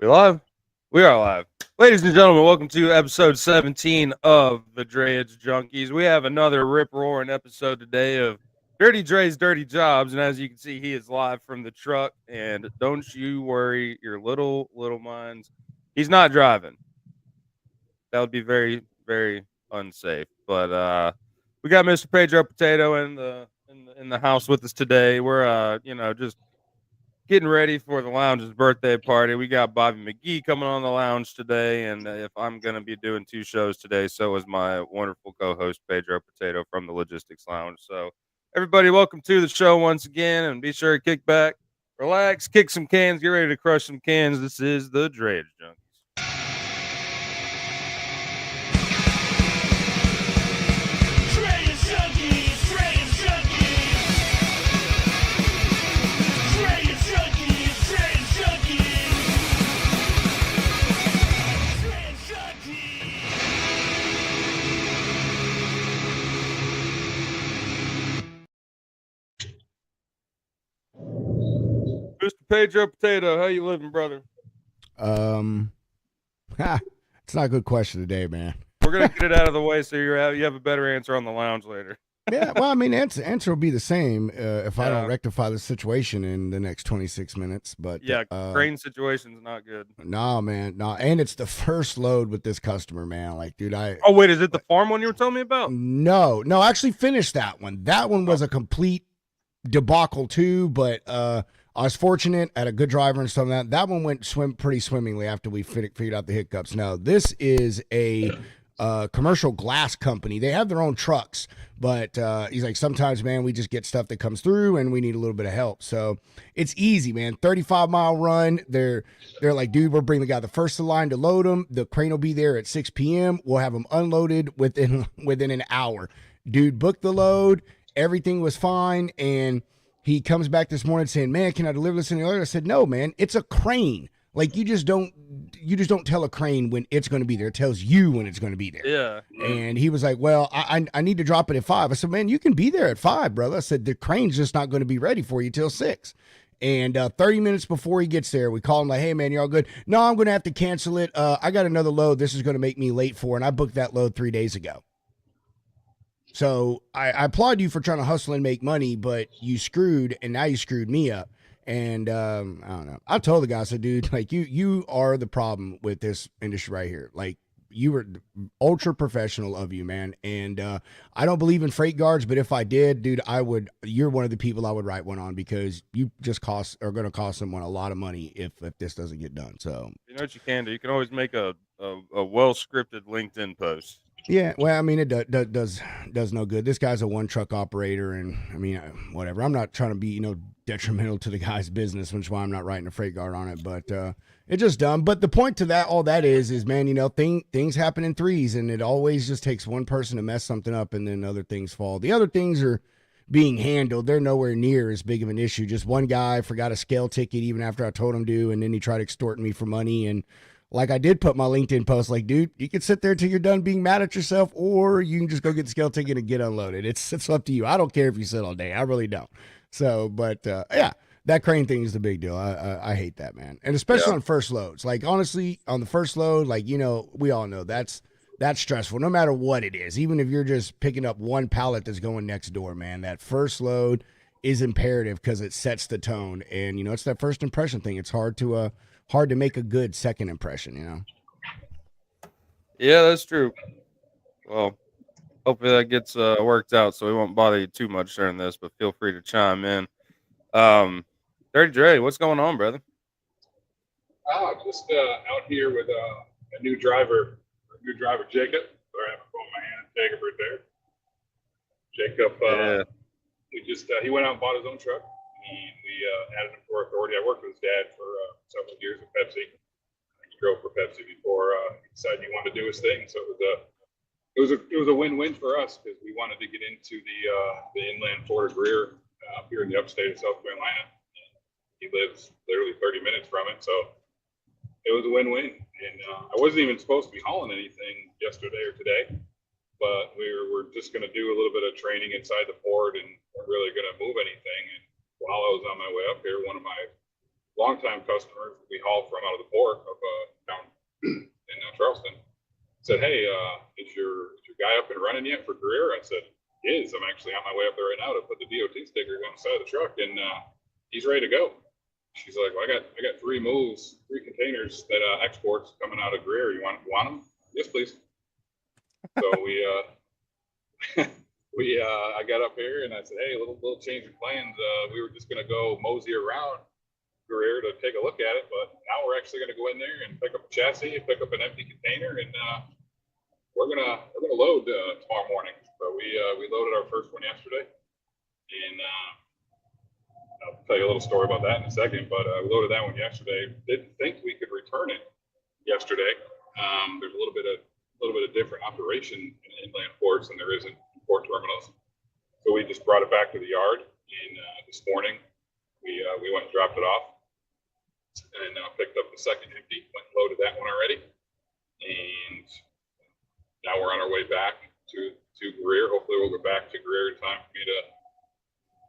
We live? We are live. Ladies and gentlemen, welcome to episode 17 of the Dray Junkies. We have another rip-roaring episode today of Dirty Dre's Dirty Jobs, and as you can see, he is live from the truck, and don't you worry your little minds. He's not driving. That would be very, very unsafe. But we got Mr. Pedro Potato in the house with us today. We're just getting ready for the lounge's birthday party. We got Bobby McGee coming on the lounge today, and if I'm going to be doing two shows today, so is my wonderful co-host Pedro Potato from the Logistics Lounge. So, everybody, welcome to the show once again, and be sure to kick back, relax, kick some cans, get ready to crush some cans. This is the Dray Junkies. Mr. Pedro Potato, how you living, brother? It's not a good question today, man. We're gonna get it out of the way so you have a better answer on the lounge later. Yeah, well, I mean, answer will be the same if I don't rectify the situation in the next 26 minutes. But yeah, crane situation's not good. No, man, no, and it's the first load with this customer, man. Like, dude, Oh wait, is it the farm one you were telling me about? No, I actually finished that one. That one was a complete debacle too, but I was fortunate, I had a good driver and stuff like that. That one went pretty swimmingly after we figured out the hiccups. Now, this is a commercial glass company. They have their own trucks, but he's like, sometimes, man, we just get stuff that comes through and we need a little bit of help. So it's easy, man. 35-mile run. They're like, dude, we're bringing the guy the first of the line to load them. The crane will be there at 6 p.m. We'll have them unloaded within an hour. Dude booked the load. Everything was fine, and he comes back this morning saying, man, can I deliver this in the order? I said, no, man, it's a crane. Like, you just don't tell a crane when it's going to be there. It tells you when it's going to be there. Yeah. And he was like, well, I need to drop it at 5. I said, man, you can be there at 5, brother. I said, the crane's just not going to be ready for you till 6. And 30 minutes before he gets there, we call him like, hey, man, you're all good? No, I'm going to have to cancel it. I got another load this is going to make me late for, and I booked that load 3 days ago. So I applaud you for trying to hustle and make money, but you screwed, and now you screwed me up. And I don't know. I told the guy, I said, dude, like you are the problem with this industry right here. Like, you were ultra professional of you, man. And I don't believe in freight guards, but if I did, dude, you're one of the people I would write one on, because you just are going to cost someone a lot of money if this doesn't get done. So you know what you can do? You can always make a well-scripted LinkedIn post. Yeah, well, I mean, it does no good. This guy's a one truck operator, and I mean, whatever. I'm not trying to be, detrimental to the guy's business, which is why I'm not writing a freight guard on it. But it's just dumb. But the point to that, all that is, man, things happen in threes, and it always just takes one person to mess something up, and then other things fall. The other things are being handled. They're nowhere near as big of an issue. Just one guy forgot a scale ticket even after I told him to, and then he tried extorting me for money. And like, I did put my LinkedIn post, like, dude, you can sit there till you're done being mad at yourself, or you can just go get the scale ticket and get unloaded. It's up to you. I don't care if you sit all day. I really don't. So, but yeah, that crane thing is the big deal. I hate that, man. And especially on first loads. Like, honestly, on the first load, like, we all know that's stressful, no matter what it is. Even if you're just picking up one pallet that's going next door, man, that first load is imperative because it sets the tone. And, it's that first impression thing. It's hard to make a good second impression, Yeah, that's true. Well, hopefully that gets worked out, so we won't bother you too much during this, but feel free to chime in. Dirty Dray, what's going on, brother? Just out here with a new driver, Jacob. Sorry, I have a phone in my hand. Jacob right there. Jacob, he went out and bought his own truck. And we added him to our authority. I worked with his dad for several years at Pepsi. He drove for Pepsi before he decided he wanted to do his thing. So it was a win-win for us, because we wanted to get into the inland Florida Greer up here in the upstate of South Carolina. He lives literally 30 minutes from it, so it was a win-win. And I wasn't even supposed to be hauling anything yesterday or today, but we're just going to do a little bit of training inside the port, and we're really going to move anything. And while I was on my way up here, one of my longtime customers we haul from out of the port of down in Charleston said, "Hey, is your guy up and running yet for Greer?" I said, "He is. I'm actually on my way up there right now to put the DOT stickers on the side of the truck, and he's ready to go." She's like, "Well, I got 3 containers that exports coming out of Greer. You want them?" "Yes, please." So I got up here and I said, "Hey, a little change of plans. We were just gonna go mosey around Greer to take a look at it, but now we're actually gonna go in there and pick up a chassis, pick up an empty container, and we're gonna load tomorrow morning." So we loaded our first one yesterday, and I'll tell you a little story about that in a second. But we loaded that one yesterday. Didn't think we could return it yesterday. There's a little bit of different operation in inland ports than there is in port terminals. So we just brought it back to the yard, and this morning we went and dropped it off, and picked up the second empty. Went and loaded that one already, and now we're on our way back to Greer. Hopefully we'll go back to Greer in time for me to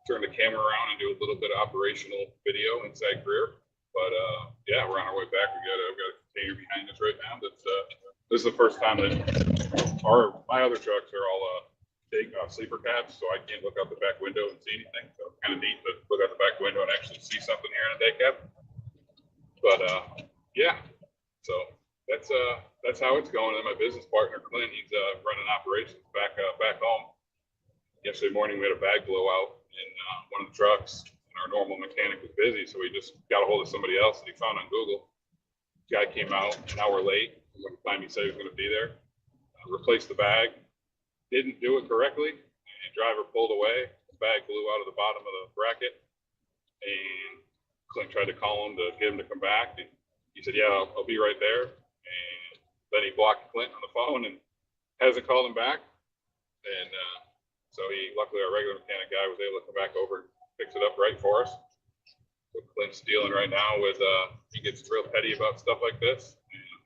turn the camera around and do a little bit of operational video inside Greer. But yeah, we're on our way back. We got a container behind us right now. This is the first time that my other trucks are all big sleeper cabs, so I can't look out the back window and see anything. So it's kind of neat to look out the back window and actually see something here in a day cab. But yeah, so that's how it's going. And my business partner Clint, he's running operations back home. Yesterday morning we had a bag blowout in one of the trucks, and our normal mechanic was busy, so we just got a hold of somebody else that he found on Google. Guy came out an hour late. By the time he said he was going to be there, replaced the bag, didn't do it correctly, and the driver pulled away. The bag blew out of the bottom of the bracket, and Clint tried to call him to get him to come back. And he said, "Yeah, I'll be right there." And then he blocked Clint on the phone and hasn't called him back. And so luckily our regular mechanic guy was able to come back over and fix it up right for us. So Clint's dealing right now with, he gets real petty about stuff like this.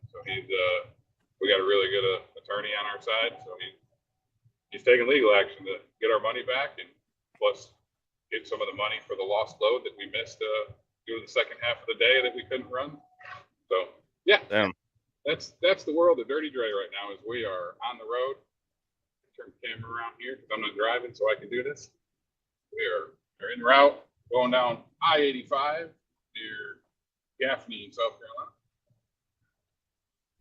So we got a really good attorney on our side. So he's taking legal action to get our money back, and plus get some of the money for the lost load that we missed during the second half of the day that we couldn't run. So yeah, Damn. That's the world of Dirty Dray right now. Is we are on the road. Turn the camera around here because I'm not driving, so I can do this. We're en route going down I-85 near Gaffney in South Carolina.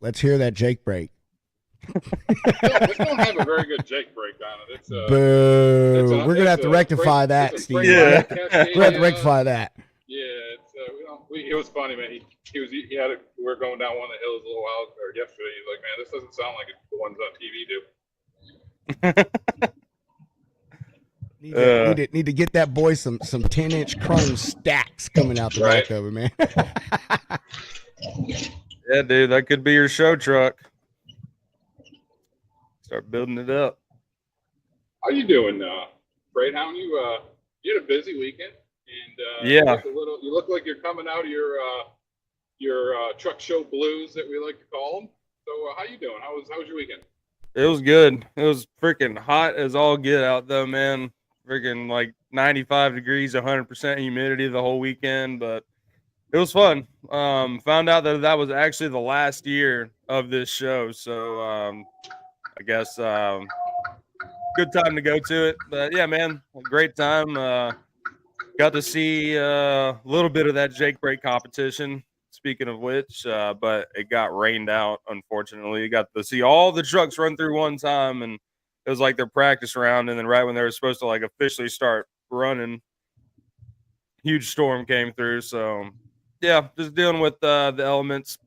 Let's hear that Jake break. Yeah, this don't have a very good Jake break on it. It's Boo. We're gonna have to rectify that, Steve. Yeah. We're gonna have to rectify that. Yeah, it was funny, man. He had it. We were going down one of the hills a little while or yesterday. He's like, "Man, this doesn't sound like the ones on TV do." Need to get that boy some 10-inch chrome stacks coming out the back of it, man. Yeah, dude, that could be your show truck. Start building it up. How you doing, Greyhound? You had a busy weekend, and yeah, you look like you're coming out of your truck show blues that we like to call them. So how you doing? How was your weekend? it was good. It was freaking hot as all get out, though, man. Freaking like 95 degrees, 100% humidity the whole weekend, but it was fun. Found out that was actually the last year of this show, so I guess good time to go to it. But yeah, man, great time. Got to see a little bit of that Jake break competition. Speaking of which, but it got rained out, unfortunately. You got to see all the trucks run through one time, and it was like their practice round. And then right when they were supposed to like officially start running, huge storm came through. So yeah, just dealing with the elements.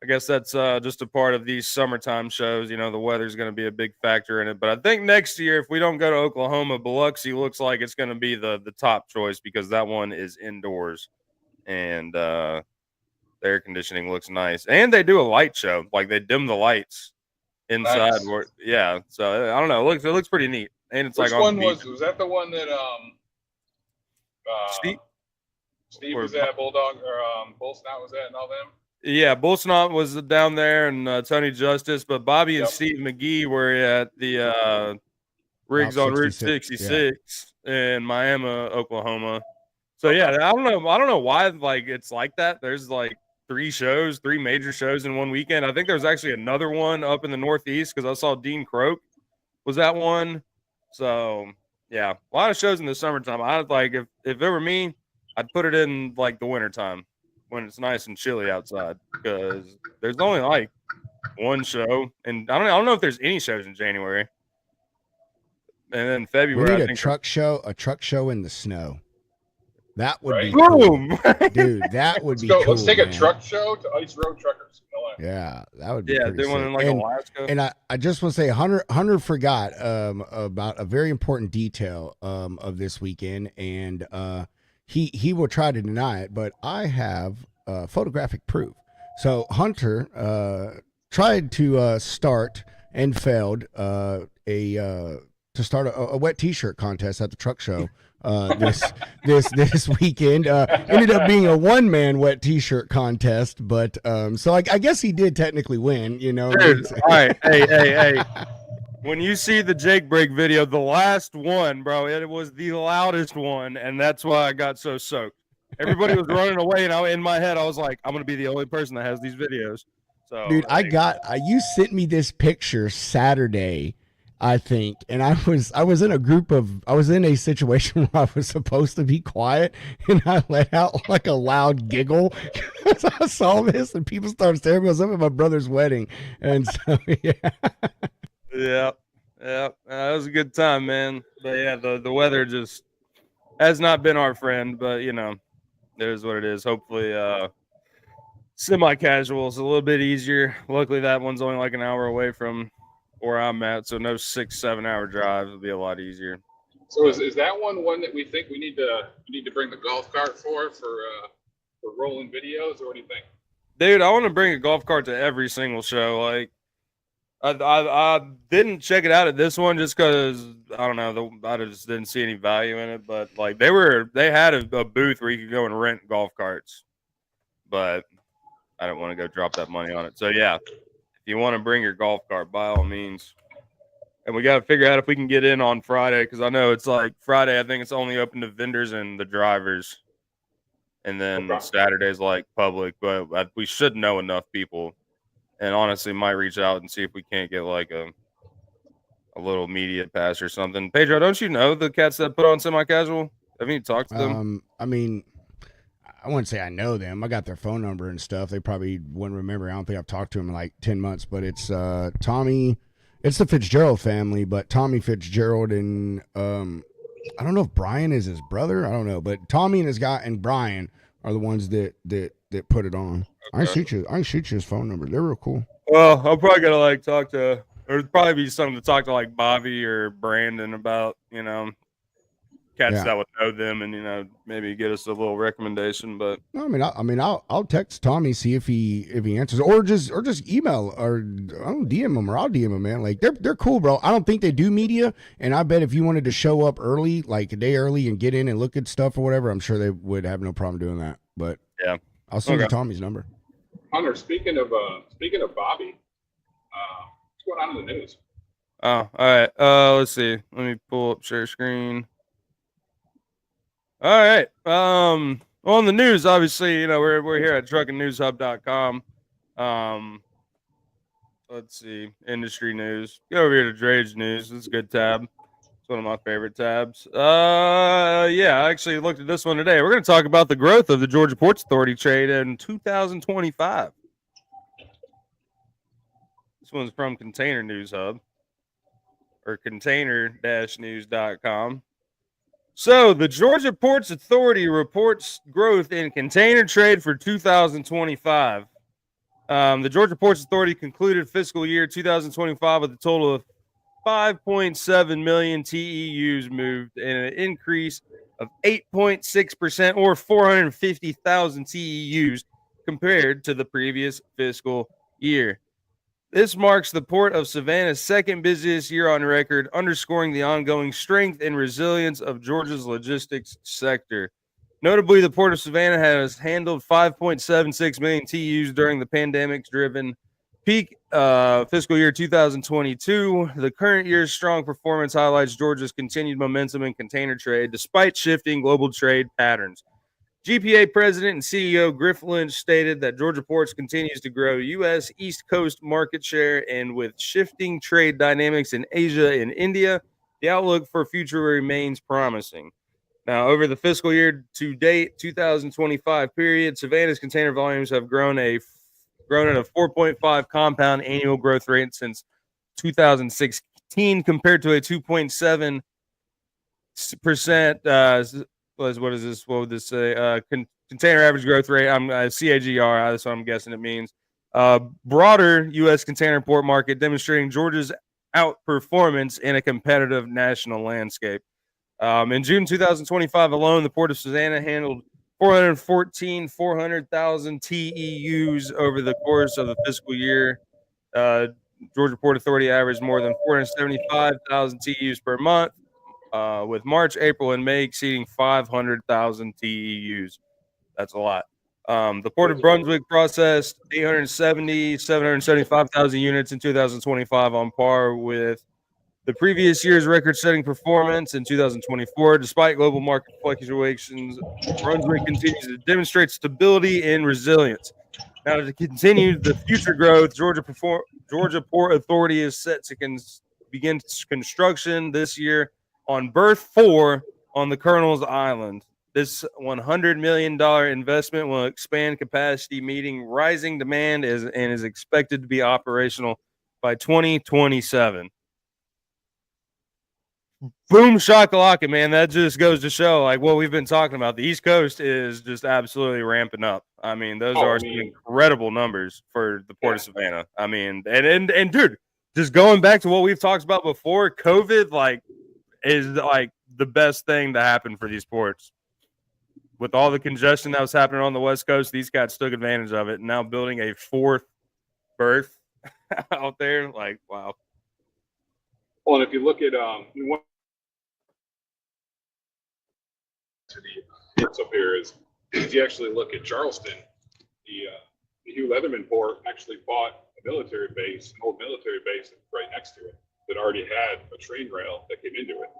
I guess that's just a part of these summertime shows. You know, the weather's going to be a big factor in it. But I think next year, if we don't go to Oklahoma, Biloxi looks like it's going to be the top choice because that one is indoors. And the air conditioning looks nice. And they do a light show. Like, they dim the lights inside. Nice. Yeah. So, I don't know. It looks pretty neat. And it's Which like on one was that the one that Steve was at, Bulldog, or Bull Snout was at, and all them? Yeah, Bull Snot was down there, and Tony Justice, but Bobby and Steve McGee were at the rigs on Route 66 in Miami, Oklahoma. So yeah, I don't know why like it's like that. There's like three major shows in one weekend. I think there's actually another one up in the Northeast because I saw Dean Croak was that one. So yeah, a lot of shows in the summertime. I like if it were me, I'd put it in like the wintertime when it's nice and chilly outside because there's only like one show, and I don't know if there's any shows in January. And then We February, need I a think. truck show in the snow. That would be Right. cool. Boom! Dude, that would Let's be go. cool. Let's take man. a truck show to Ice Road Truckers. Yeah, that would be Yeah, pretty they went sick. in like Alaska. And I just want to say Hunter forgot about a very important detail of this weekend, and he will try to deny it, but I have photographic proof. So Hunter tried to start and failed to start a wet T-shirt contest at the truck show this weekend. Ended up being a one-man wet T-shirt contest, but so I guess he did technically win. You know, Dude, all right, hey. When you see the Jake break video, the last one, bro, it was the loudest one, and that's why I got so soaked. Everybody was running away, and in my head, I was like, I'm gonna be the only person that has these videos. So, dude, like, you sent me this picture Saturday, I think, and I was in a situation where I was supposed to be quiet, and I let out like a loud giggle because I saw this, and people started staring. I was up at my brother's wedding, and so yeah, that was a good time, man. But yeah, the weather just has not been our friend, but you know, it is what it is. Hopefully, semi-casual is a little bit easier. Luckily, that one's only like an hour away from where I'm at, so no 6-7 hour drive will be a lot easier. So is that one that we think we need to bring the golf cart for rolling videos, or what do you think? Dude, I want to bring a golf cart to every single show. Like, I didn't check it out at this one just because I don't know. I just didn't see any value in it. But like, they had a booth where you could go and rent golf carts, but I don't want to go drop that money on it. So yeah, if you want to bring your golf cart, by all means. And we got to figure out if we can get in on Friday because I know it's like Friday. I think it's only open to vendors and the drivers, and then Saturday's like public. But we should know enough people, and honestly, might reach out and see if we can't get like a little media pass or something. Pedro, don't you know the cats that put on semi-casual? Have you talked to them? I mean, I wouldn't say I know them. I got their phone number and stuff. They probably wouldn't remember. I don't think I've talked to them in like 10 months, but it's Tommy. It's the Fitzgerald family, but Tommy Fitzgerald and I don't know if Brian is his brother. I don't know, but Tommy and his guy and Brian are the ones that put it on. Okay. I can shoot you his phone number. They're real cool. Well, I'm probably gonna like talk to. There'd probably be something to talk to like Bobby or Brandon about. You know, cats that would know them, and you know, maybe get us a little recommendation. But no, I mean, I'll text Tommy, see if he answers, or just email, or I'll DM him, or I'll DM him, man. Like they're cool, bro. I don't think they do media, and I bet if you wanted to show up early, like a day early, and get in and look at stuff or whatever, I'm sure they would have no problem doing that. But yeah, I'll send you Tommy's number. Hunter, speaking of Bobby, what's going on in the news? Oh, all right. Let's see. Let me pull up share screen. All right. On the news, obviously, you know, we're here at truckandnewshub.com. Let's see. Industry news. Go over here to Dray's news. It's a good tab. It's one of my favorite tabs. Yeah, I actually looked at this one today. We're going to talk about the growth of the Georgia Ports Authority trade in 2025. This one's from Container News Hub or container-news.com. So, the Georgia Ports Authority reports growth in container trade for 2025. The Georgia Ports Authority concluded fiscal year 2025 with a total of 5.7 million TEUs moved and an increase of 8.6% or 450,000 TEUs compared to the previous fiscal year. This marks the Port of Savannah's second busiest year on record, underscoring the ongoing strength and resilience of Georgia's logistics sector. Notably, the Port of Savannah has handled 5.76 million TEUs during the pandemic-driven peak fiscal year 2022. The current year's strong performance highlights Georgia's continued momentum in container trade despite shifting global trade patterns. GPA president and CEO Griff Lynch stated that Georgia Ports continues to grow U.S. East Coast market share, and with shifting trade dynamics in Asia and India, the outlook for future remains promising. Now, over the fiscal year to date, 2025 period, Savannah's container volumes have grown at a 4.5 compound annual growth rate since 2016, compared to a 2.7% what is this? What would this say? Container average growth rate. I'm CAGR. That's what I'm guessing it means. Broader U.S. container port market demonstrating Georgia's outperformance in a competitive national landscape. In June 2025 alone, the Port of Savannah handled 400,000 TEUs over the course of the fiscal year. Georgia Port Authority averaged more than 475,000 TEUs per month, with March, April, and May exceeding 500,000 TEUs. That's a lot. The Port of Brunswick processed 775,000 units in 2025, on par with the previous year's record-setting performance in 2024. Despite global market fluctuations, Brunswick continues to demonstrate stability and resilience. Now, to continue the future growth, Georgia Port Authority is set to begin construction this year on berth 4 on the Colonel's Island. This $100 million investment will expand capacity, meeting rising demand, and is expected to be operational by 2027. Boom shakalaka, man. That just goes to show, like, what we've been talking about. The East Coast is just absolutely ramping up. I mean, those are some incredible numbers for the Port of Savannah. I mean, and dude, just going back to what we've talked about before, COVID, like, is like the best thing to happen for these ports. With all the congestion that was happening on the West Coast, these guys took advantage of it. And now building a 4th berth out there, like, wow. Well, and if you look at it's up here is if you actually look at Charleston, the Hugh Leatherman port actually bought a military base, an old military base right next to it that already had a train rail that came into it.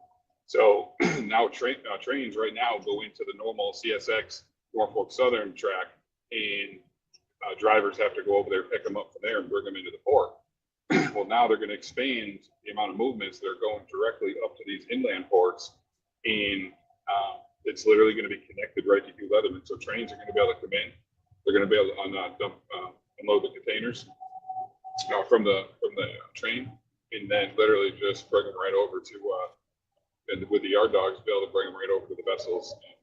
So now trains right now go into the normal CSX Norfolk Southern track, and drivers have to go over there, pick them up from there, and bring them into the port. Well, now they're going to expand the amount of movements that are going directly up to these inland ports, and it's literally going to be connected right to Hugh Leatherman. So trains are going to be able to come in. They're going to be able to unload the containers from the train, and then literally just bring them right over to, and with the yard dogs, be able to bring them right over to the vessels and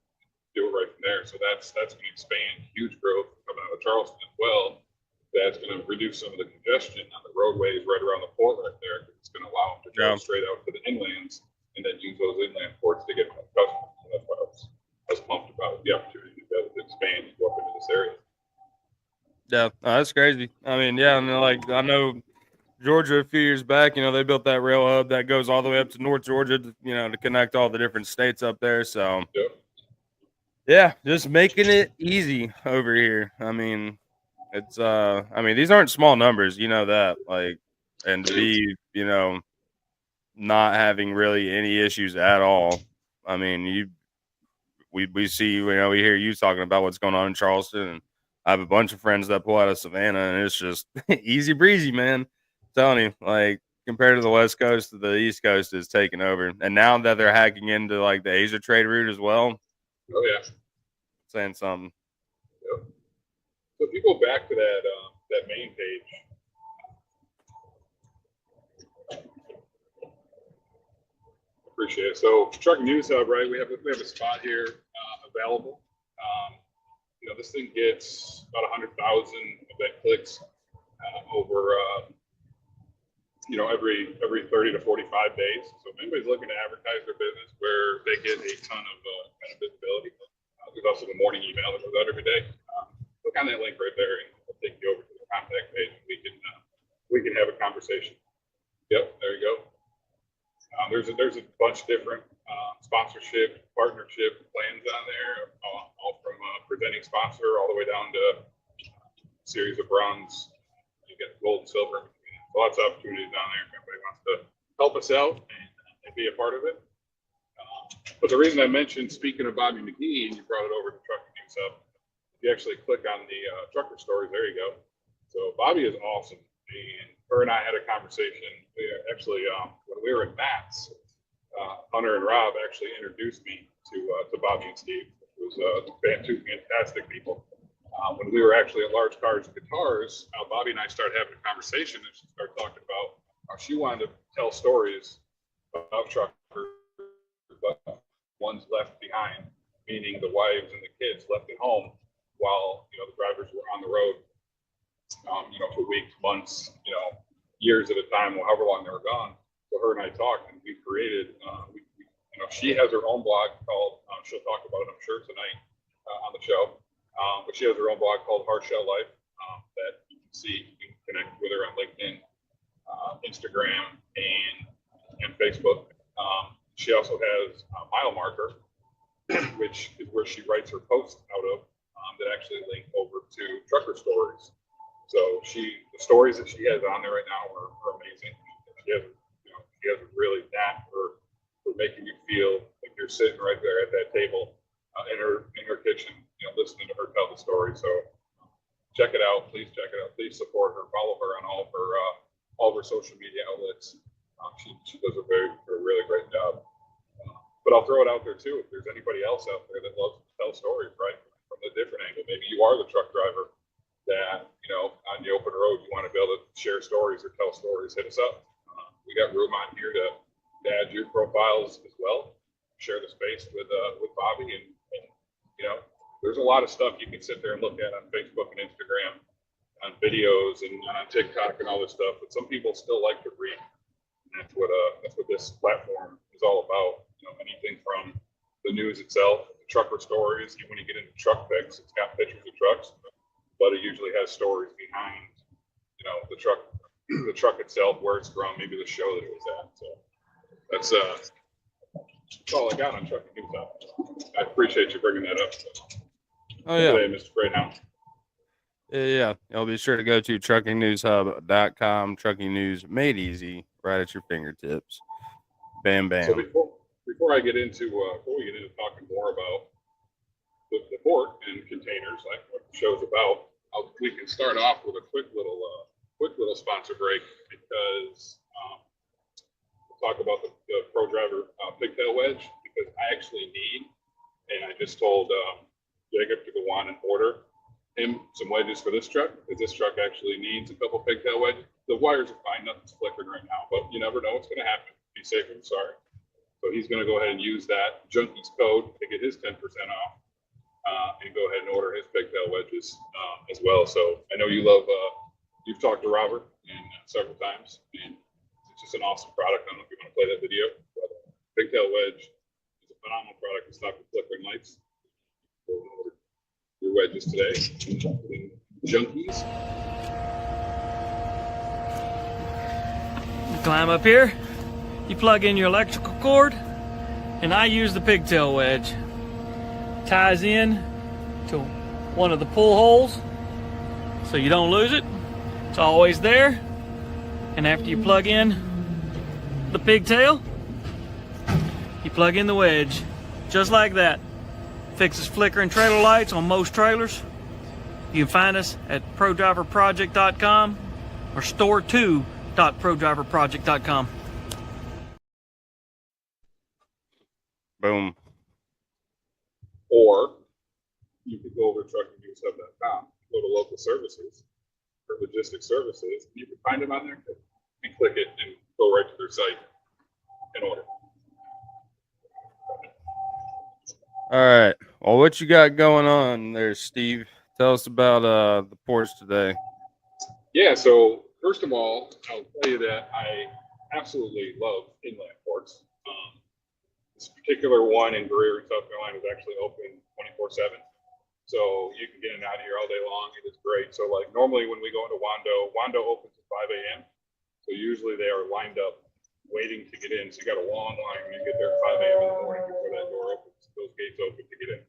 do it right from there. So that's going to expand huge growth coming out of Charleston as well. That's going to reduce some of the congestion on the roadways right around the port right there. It's going to allow them to go straight out to the inlands and then use those inland ports to get more customers. So that's why I was pumped about the opportunity to be able to expand and go up into this area. Yeah, that's crazy. I mean, yeah, and like I know Georgia a few years back, they built that rail hub that goes all the way up to North Georgia, to connect all the different states up there. So, yeah, just making it easy over here. I mean, it's these aren't small numbers, that, like, and to be, not having really any issues at all. I mean, we see, we hear you talking about what's going on in Charleston, and I have a bunch of friends that pull out of Savannah, and it's just easy breezy, man. I'm telling you, like, compared to the West Coast, the East Coast is taking over. And now that they're hacking into, like, the Asia trade route as well. Oh, yeah. Saying something. Yep. So if you go back to that main page, appreciate it. So Truck News Hub, right? We have a spot here available. This thing gets about 100,000 event clicks over every 30 to 45 days. So if anybody's looking to advertise their business where they get a ton of visibility, there's also the morning email that goes out every day. Click on that link right there, and it'll take you over to the contact page. We can have a conversation. Yep, there you go. There's a bunch of different sponsorship, partnership plans on there, all from presenting sponsor all the way down to series of runs, You get gold and silver. Lots of opportunities down there if anybody wants to help us out and be a part of it. But the reason I mentioned, speaking of Bobby McGee, and you brought it over to Trucking News Hub, if you actually click on the trucker stories, there you go. So Bobby is awesome. And her and I had a conversation. We actually, when we were at Matt's, Hunter and Rob actually introduced me to Bobby and Steve. It was two fantastic people. When we were actually at Large Cars and Guitars, Bobby and I started having a conversation, and she started talking about how she wanted to tell stories about truckers, but ones left behind, meaning the wives and the kids left at home while the drivers were on the road, for weeks, months, years at a time, or however long they were gone. So her and I talked, and we created. She has her own blog called. She'll talk about it, I'm sure, tonight on the show. But she has her own blog called Hard Shell Life that you can see. You can connect with her on LinkedIn, Instagram, and Facebook. She also has a Mile Marker, which is where she writes her posts out of that actually link over to trucker stories. So the stories that she has on there right now are amazing. She has a really knack for making you feel like you're sitting right there at that table in her kitchen, listening to her tell the story. So check it out. Please check it out. Please support her. Follow her on all of her social media outlets. She does a really great job. But I'll throw it out there too. If there's anybody else out there that loves to tell stories, right, from a different angle, maybe you are the truck driver that on the open road you want to be able to share stories or tell stories. Hit us up. We got room on here to add your profiles as well. Share the space with Bobby, and there's a lot of stuff you can sit there and look at on Facebook and Instagram, on videos and on TikTok and all this stuff. But some people still like to read. And that's what this platform is all about. Anything from the news itself, the trucker stories. When you get into truck pics, it's got pictures of trucks, but it usually has stories behind, the truck itself, where it's from, maybe the show that it was at. So that's all I got on Trucking News Hub. I appreciate you bringing that up. Oh yeah, today, Mr. Greyhound. Yeah. I'll be sure to go to truckingnewshub.com. Trucking News made easy, right at your fingertips. Bam, bam. So before we get into talking more about the port and containers, like what the show's about, we can start off with a quick little sponsor break, because we'll talk about the Pro Driver pigtail wedge, because I actually need, and I just told Jacob to go on and order him some wedges for this truck, because this truck actually needs a couple pigtail wedges. The wires are fine, nothing's flickering right now, but you never know what's going to happen. Be safe and sorry. So he's going to go ahead and use that Junkies code to get his 10% off, and go ahead and order his pigtail wedges as well. So I know you love. You've talked to Robert several times, and it's just an awesome product. I don't know if you want to play that video, but pigtail wedge is a phenomenal product to stop the flickering lights. So order your wedges today. Junkies. You climb up here, you plug in your electrical cord, and I use the pigtail wedge. Ties in to one of the pull holes so you don't lose it. It's always there. And after you plug in the pigtail, you plug in the wedge, just like that. Fixes flickering trailer lights on most trailers. You can find us at prodriverproject.com or store2.prodriverproject.com. Boom. Or you could go over to truckingnewshub.com, go to local services or logistics services, and you can find them on there and click it and go right to their site and order. All right. Well, what you got going on there, Steve? Tell us about the ports today. Yeah, so first of all, I'll tell you that I absolutely love inland ports. This particular one in Greer, South Carolina, is actually open 24/7. So you can get in and out of here all day long. It is great. So like normally when we go into Wando opens at 5 a.m. So usually they are lined up waiting to get in. So you got a long line when you get there at 5 a.m. in the morning before that door opens. Those gates open to get in.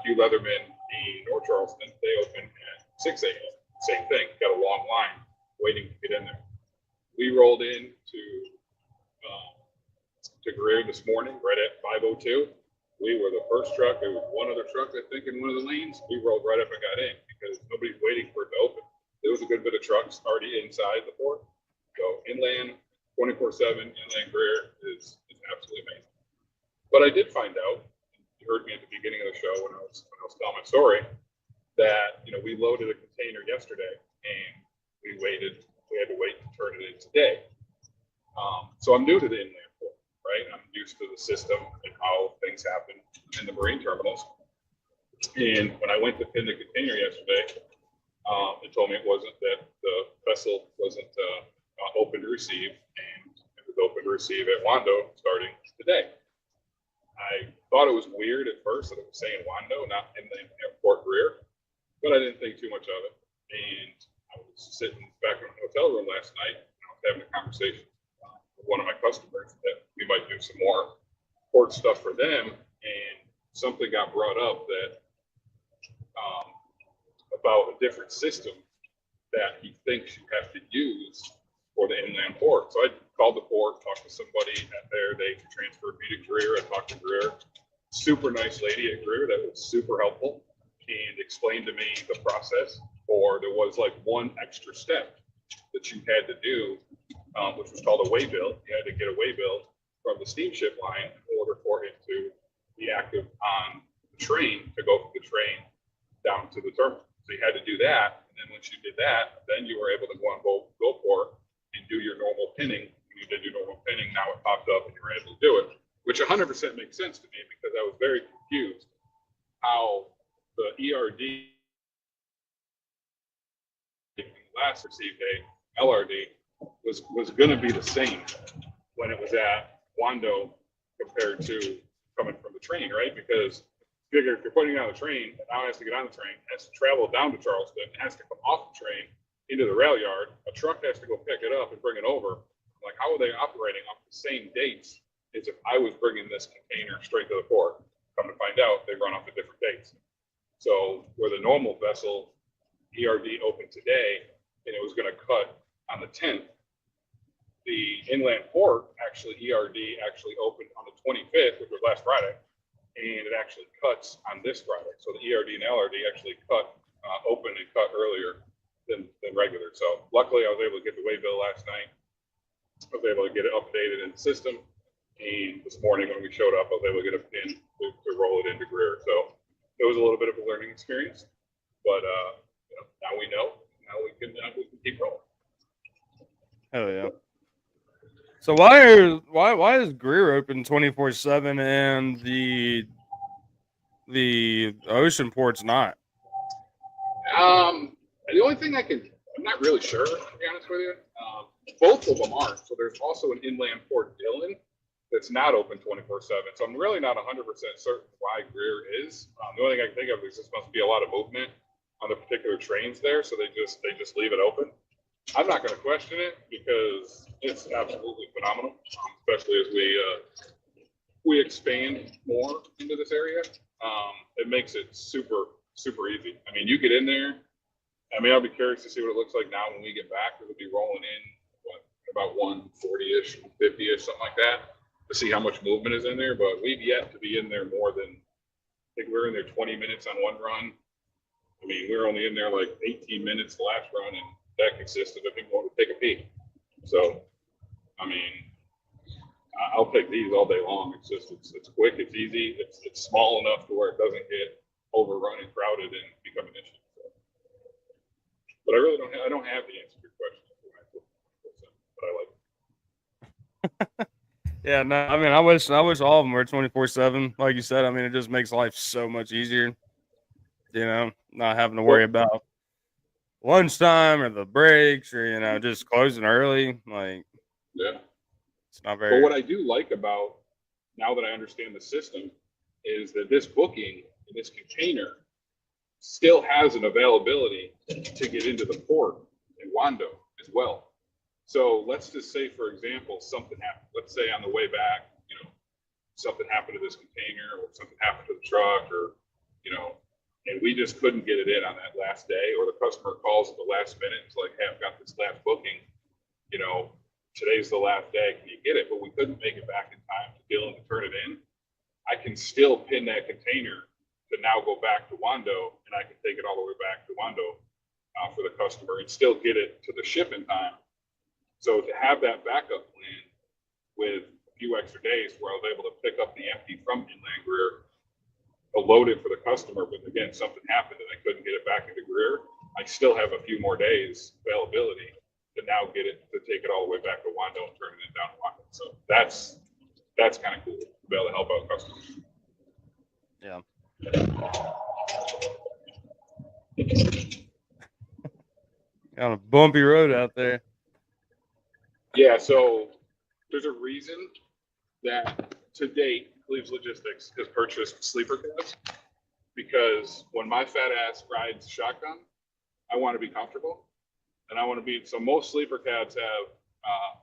Hugh Leatherman in North Charleston, they open at 6 a.m. Same thing, got a long line. rolled in to Greer this morning, right at 5:02. We were the first truck. There was one other truck, I think, in one of the lanes. We rolled right up and got in because nobody's waiting for it to open. There was a good bit of trucks already inside the port. So inland, 24/7, inland Greer is absolutely amazing. But I did find out, you heard me at the beginning of the show when I was telling my story, that we loaded a container yesterday and we had to wait to turn it in today. So I'm new to the inland port, right? I'm used to the system and how things happen in the marine terminals. And when I went to pin the container yesterday, it told me that the vessel wasn't open to receive, and it was open to receive at Wando starting today. I thought it was weird at first that it was saying Wando, not inland Port Greer, but I didn't think too much of it. And I was sitting back in the hotel room last night, and I was having a conversation with one of my customers that we might do some more port stuff for them, and something got brought up that about a different system that he thinks you have to use for the inland port. So I called the port, talked to somebody there. They transferred me to Greer. I talked to Greer. Super nice lady at Greer that was super helpful and explained to me the process. Or there was like one extra step that you had to do, which was called a waybill. You had to get a waybill from the steamship line in order for it to be active on the train, to go from the train down to the terminal. So you had to do that, and then once you did that, then you were able to go on GoPort and do your normal pinning. When you did your normal pinning, now it popped up and you were able to do it, which 100% makes sense to me because I was very confused how the ERD last received a LRD was going to be the same when it was at Wando compared to coming from the train, right? Because figure if you're putting it on the train, it now has to get on the train, it has to travel down to Charleston, it has to come off the train into the rail yard, a truck has to go pick it up and bring it over. Like, how are they operating off the same dates as if I was bringing this container straight to the port? Come to find out, they run off at different dates. So where the normal vessel ERD opened today, and it was going to cut on the 10th, the inland port ERD actually opened on the 25th, which was last Friday. And it actually cuts on this Friday. So the ERD and LRD actually open and cut earlier than regular. So luckily I was able to get the waybill last night. I was able to get it updated in the system. And this morning when we showed up, I was able to get a pin to roll it into Greer. So it was a little bit of a learning experience, but now we know. Now we can keep rolling. Hell yeah. So why is Greer open 24/7 and the ocean port's not? The only thing I'm not really sure, to be honest with you. Both of them aren't. So there's also an inland port Dillon that's not open 24/7. So I'm really not 100% certain why Greer is. The only thing I can think of is this must be a lot of movement on the particular trains there, so they just leave it open. I'm not going to question it because it's absolutely phenomenal, especially as we expand more into this area. It makes it super, super easy. I mean, you get in there. I mean, I'll be curious to see what it looks like now when we get back. It'll be rolling in about 140-ish, 150-ish, something like that, to see how much movement is in there. But we've yet to be in there more than, I think we were in there 20 minutes on one run. I mean, we were only in there like 18 minutes the last run, and that consisted of people wanting to take a peek. So, I mean, I'll take these all day long. It's just, it's quick, it's easy, it's small enough to where it doesn't get overrun and crowded and become an issue. So, but I really don't have the answer to your question, but I like it. Yeah, no, I mean, I wish all of them were 24/7. Like you said, I mean, it just makes life so much easier. Not having to worry about lunchtime or the breaks or just closing early. Like, yeah, it's not very. But what I do like about, now that I understand the system, is that this booking in this container still has an availability to get into the port in Wando as well. So let's just say, for example, something happened. Let's say on the way back, something happened to this container, or something happened to the truck, or and we just couldn't get it in on that last day, or the customer calls at the last minute and is like, hey, I've got this last booking, today's the last day, can you get it? But we couldn't make it back in time to Dillon to turn it in. I can still pin that container to now go back to Wando, and I can take it all the way back to Wando for the customer and still get it to the ship in time. So to have that backup plan with a few extra days where I was able to pick up the empty from Inland Greer, load it for the customer, but again, something happened and I couldn't get it back into Greer, I still have a few more days availability to now get it, to take it all the way back to Wando and turn it down to Wando. So that's kind of cool to be able to help out customers. Yeah. On a bumpy road out there. Yeah, so there's a reason that to date, Cleves Logistics has purchased sleeper cabs, because when my fat ass rides shotgun, I want to be comfortable, and I want to be, so most sleeper cabs have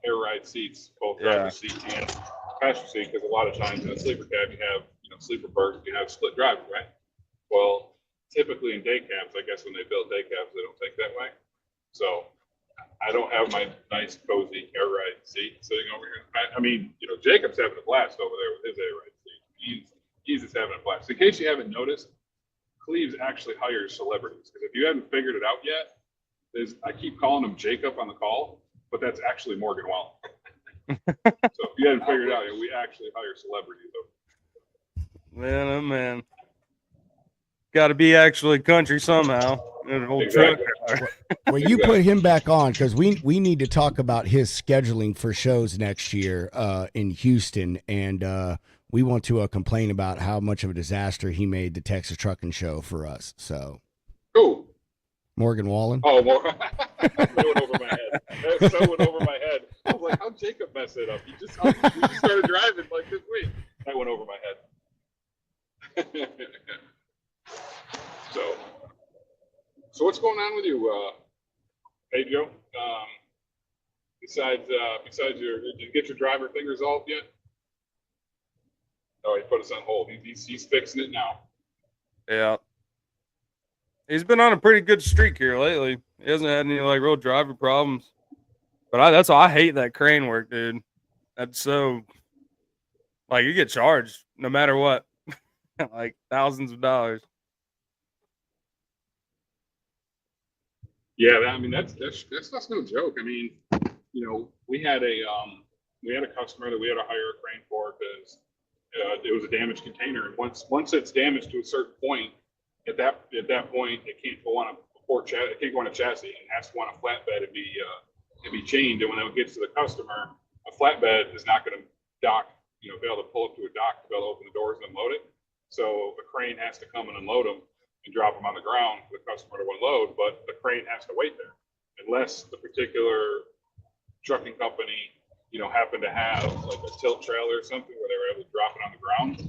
air ride seats, both driver's seat and passenger seat, because a lot of times in a sleeper cab you have, sleeper berths, you have split drivers, right? Well, typically in day cabs, I guess when they build day cabs, they don't think that way. So I don't have my nice cozy air ride seat sitting over here. I mean, Jacob's having a blast over there with his air ride seat. He's just having a blast. In case you haven't noticed, Cleves actually hires celebrities. Because if you haven't figured it out yet, I keep calling him Jacob on the call, but that's actually Morgan Wallen. So if you hadn't figured it out yet, we actually hire celebrities over. Man, oh man. Got to be actually country somehow. An old Exactly. truck. Well, you put him back on because we need to talk about his scheduling for shows next year in Houston, and we want to complain about how much of a disaster he made the Texas Trucking Show for us. So, Cool. Morgan Wallen. Oh, that went over my head. That so went over my head. I was like, how'd Jacob mess it up? We just started driving like this week. That went over my head. So what's going on with you, hey Joe? Besides did you get your driver thing resolved yet? Oh, he put us on hold. He's fixing it now. Yeah. He's been on a pretty good streak here lately. He hasn't had any real driver problems. But I hate that crane work, dude. That's so you get charged no matter what. Thousands of dollars. Yeah, that's no joke. I mean, we had a customer that we had to hire a crane for because it was a damaged container, and once it's damaged to a certain point, at that point it can't go on it can't go on a chassis. It has to go on a flatbed and be chained. And when it gets to the customer, a flatbed is not going to dock, be able to pull up to a dock to be able to open the doors and unload it. So the crane has to come and unload them and drop them on the ground for the customer to unload, but the crane has to wait there unless the particular trucking company, happen to have a tilt trailer or something where they were able to drop it on the ground,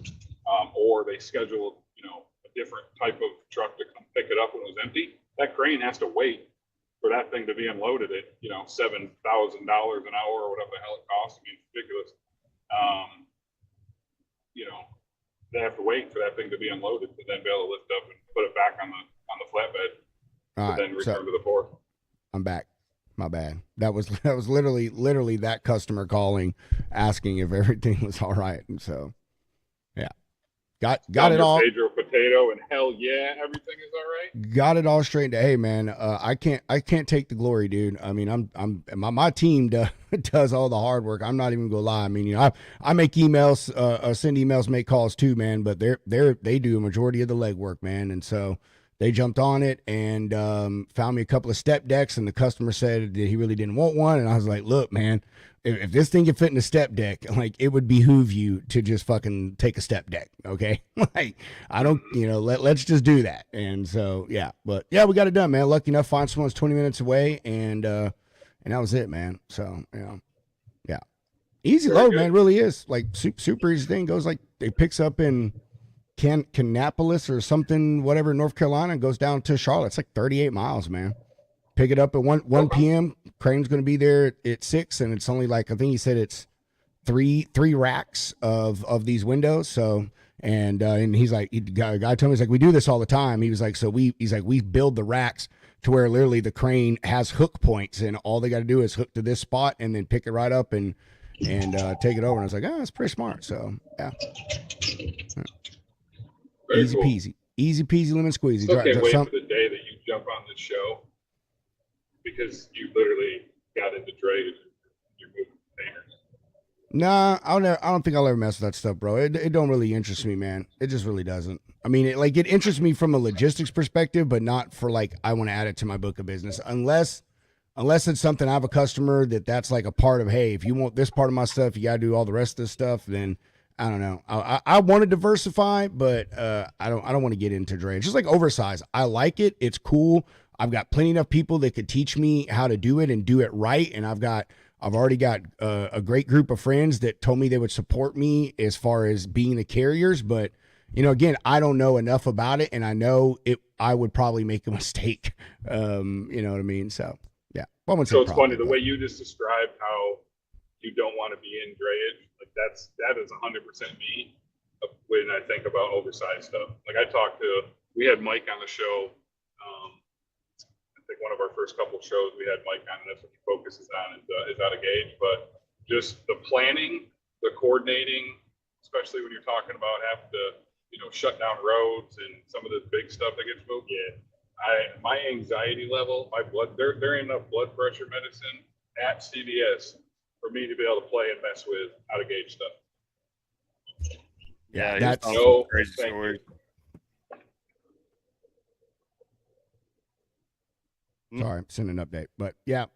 or they scheduled, a different type of truck to come pick it up when it was empty. That crane has to wait for that thing to be unloaded at, $7,000 an hour or whatever the hell it costs. I mean, it's ridiculous. They have to wait for that thing to be unloaded to then be able to lift up and put it back on the flatbed, All to right, then return to the port. I'm back. My bad. That was literally that customer calling, asking if everything was all right, and so yeah, got it all. Pedro potato and hell yeah, everything is all right. Got it all straight. Hey man, I can't take the glory, dude. I mean, my team does all the hard work. I'm not even gonna lie. I mean, I make emails, send emails, make calls too, man. But they do a majority of the legwork, man. And so they jumped on it and found me a couple of step decks, and the customer said that he really didn't want one, and I was like, look, man, if this thing can fit in a step deck, it would behoove you to just fucking take a step deck, okay? I don't, let's just do that. And so, yeah, but yeah, we got it done, man. Lucky enough, find someone's 20 minutes away, and that was it, man. So, yeah, easy Very load, good. man. It really is super easy thing. Goes it picks up in Kannapolis or something, whatever, North Carolina, and goes down to Charlotte. It's 38 miles, man. Pick it up at 1 p.m. Crane's going to be there at 6, and it's only I think he said it's three racks of these windows. So And he's like, guy told me, he's like, we do this all the time. He was like, we build the racks to where literally the crane has hook points, and all they got to do is hook to this spot and then pick it right up and take it over. And I was like, it's pretty smart. So yeah, Very easy cool. peasy, lemon squeezy. Still can't wait for the day that you jump on this show, because you literally got into Dray and you're moving containers. Nah, I don't think I'll ever mess with that stuff, bro. It don't really interest me, man. It just really doesn't. I mean, it interests me from a logistics perspective, but not for like I want to add it to my book of business, unless it's something I have a customer that's like a part of. Hey, if you want this part of my stuff, you got to do all the rest of this stuff. Then I don't know. I want to diversify, but I don't want to get into Dray. It's just like oversized. I like it. It's cool. I've got plenty enough people that could teach me how to do it and do it right, and I've already got a great group of friends that told me they would support me as far as being the carriers. But, again, I don't know enough about it, and I know I would probably make a mistake. You know what I mean? So, yeah. Well, so it's funny, the way you just described how you don't want to be in drayage, like that is 100% me when I think about oversized stuff. Like we had Mike on the show. I think one of our first couple of shows we had Mike on, and that's what he focuses on is out of gauge. But just the planning, the coordinating, especially when you're talking about having to, shut down roads and some of the big stuff that gets moved. Yeah, my anxiety level, there ain't enough blood pressure medicine at CVS for me to be able to play and mess with out of gauge stuff. Yeah, that's no crazy story. Sorry, I'm sending an update, but yeah,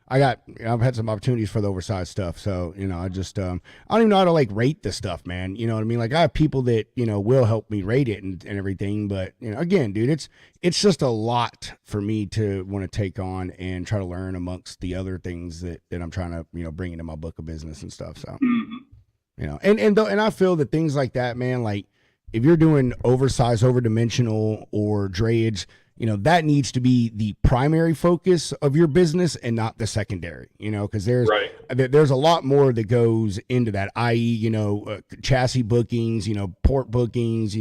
I've had some opportunities for the oversized stuff. So, I just, I don't even know how to like rate the stuff, man. You know what I mean? Like I have people that, will help me rate it and everything. But, again, dude, it's just a lot for me to want to take on and try to learn amongst the other things that I'm trying to, bring into my book of business and stuff. So, and I feel that things like that, man, like if you're doing oversized, overdimensional or drayage, that needs to be the primary focus of your business and not the secondary, because there's a lot more that goes into that, i.e., chassis bookings, port bookings,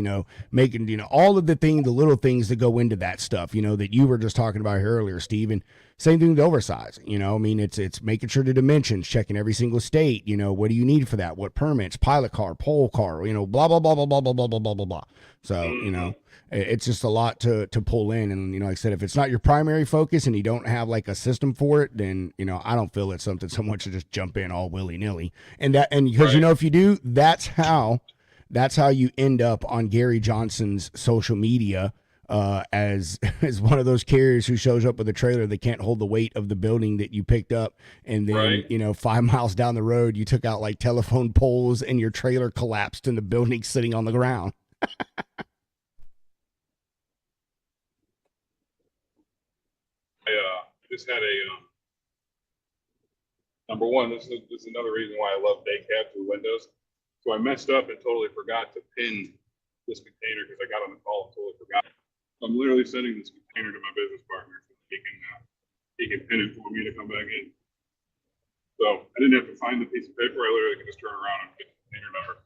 making, all of the little things that go into that stuff, that you were just talking about here earlier, Steve. And same thing with oversize, I mean, it's making sure the dimensions, checking every single state, what do you need for that? What permits, pilot car, pole car, blah, blah, blah, blah, blah, blah, blah, blah, blah, blah, blah. So, it's just a lot to pull in. And, like I said, if it's not your primary focus and you don't have like a system for it, then, I don't feel it's something someone should just jump in all willy nilly. And because, if you do, that's how you end up on Gary Johnson's social media, as one of those carriers who shows up with a trailer that can't hold the weight of the building that you picked up. And then, 5 miles down the road, you took out like telephone poles and your trailer collapsed and the building's sitting on the ground. I just had number one, this is another reason why I love day cabs with windows. So I messed up and totally forgot to pin this container because I got on the call and totally forgot. I'm literally sending this container to my business partner so he can pin it for me to come back in. So I didn't have to find the piece of paper. I literally could just turn around and get the container number.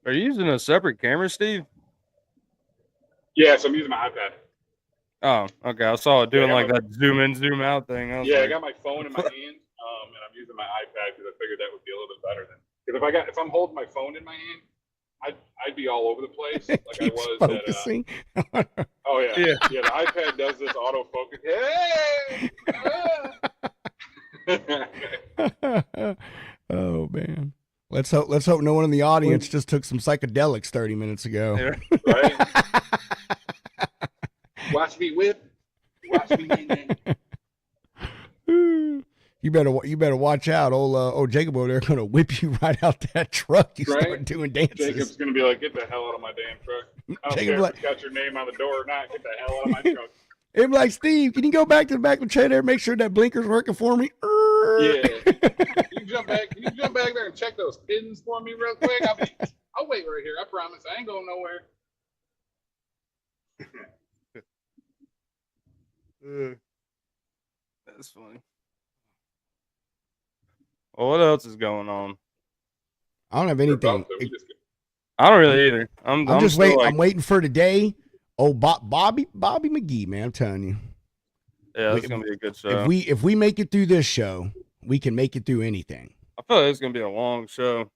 Are you using a separate camera, Steve? Yeah, so I'm using my iPad. Oh, okay. I saw it doing like that zoom in, zoom out thing. I got my phone in my hand, and I'm using my iPad because I figured that would be a little bit better than. Because if I'm holding my phone in my hand, I'd be all over the place like I was focusing. Oh yeah. The iPad does this autofocus. Hey! Oh man. Let's hope no one in the audience just took some psychedelics 30 minutes ago. Yeah. Right? Watch me whip. Watch me You better watch out. Old Jacob over there gonna whip you right out that truck. You start doing dances. Jacob's gonna be like, "Get the hell out of my damn truck." I don't care if it's got your name on the door or not. Get the hell out of my truck. I'm like, Steve, can you go back to the back of the trailer and make sure that blinker's working for me? Yeah. Can you jump back there and check those pins for me real quick? I'll wait right here. I promise. I ain't going nowhere. That's funny. Well, what else is going on? I don't have We're anything. about to. We just I don't really either. I'm just still waiting. like, I'm waiting for today. Oh, Bobby McGee, man, I'm telling you. yeah, it's gonna be a good show. If we make it through this show, we can make it through anything. I feel like it's gonna be a long show.